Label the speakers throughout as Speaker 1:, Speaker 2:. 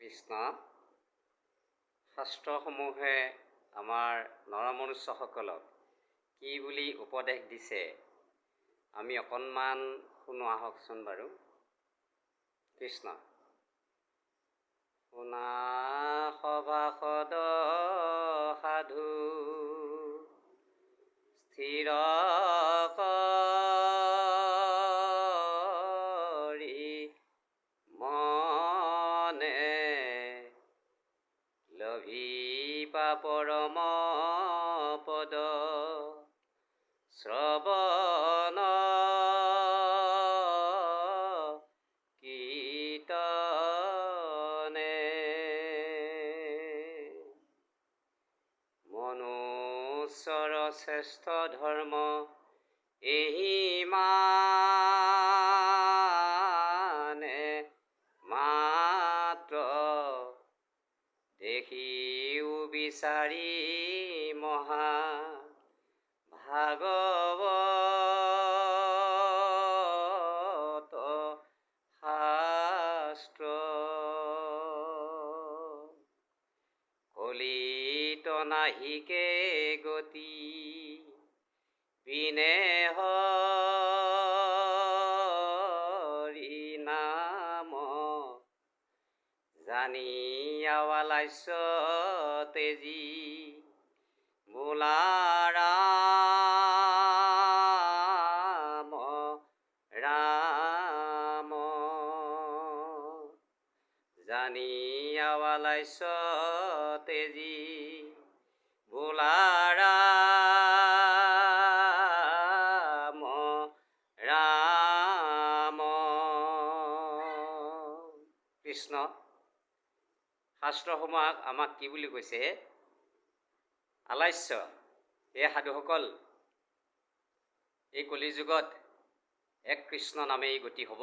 Speaker 1: কৃষ্ণ। শাস্ত্ৰসমূহে আমাৰ নৰমনুষ্যসকলক কি বুলি উপদেশ দিছে আমি অকণমান শুনো আহকচোন বাৰু। কৃষ্ণ। শুনা সভাসদ সাধু স্থিৰ কৰি মনে লভিপা পৰম পদ শ্ৰৱণ কীৰ্তনে। মনুষ্যৰ শ্ৰেষ্ঠ ধৰ্ম এহি মানে মাত্ৰ দেখিও বিচাৰি মহা ভাগৱত শাস্ত্ৰ। কলিত নাহিকে গতি বিনে হৰি নাম জানিয়াৱালাস্য তেজি বোলা ৰাম ৰাম জানিয়াৱালাস্য তেজি বোলা ৰাম ৰাম। কৃষ্ণ। শাস্ত্ৰসমূহ আমাক কি বুলি কৈছে? আলাস্য এই সাধুসকল এই কলিযুগত এক কৃষ্ণ নামেই গতি হ'ব।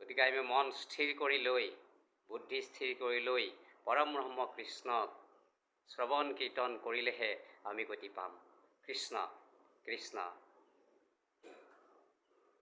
Speaker 1: গতিকে আমি মন স্থিৰ কৰি লৈ বুদ্ধি স্থিৰ কৰি লৈ পৰম ব্ৰহ্ম কৃষ্ণক শ্ৰৱণ কীৰ্তন কৰিলেহে আমি গতি পাম। কৃষ্ণ কৃষ্ণ।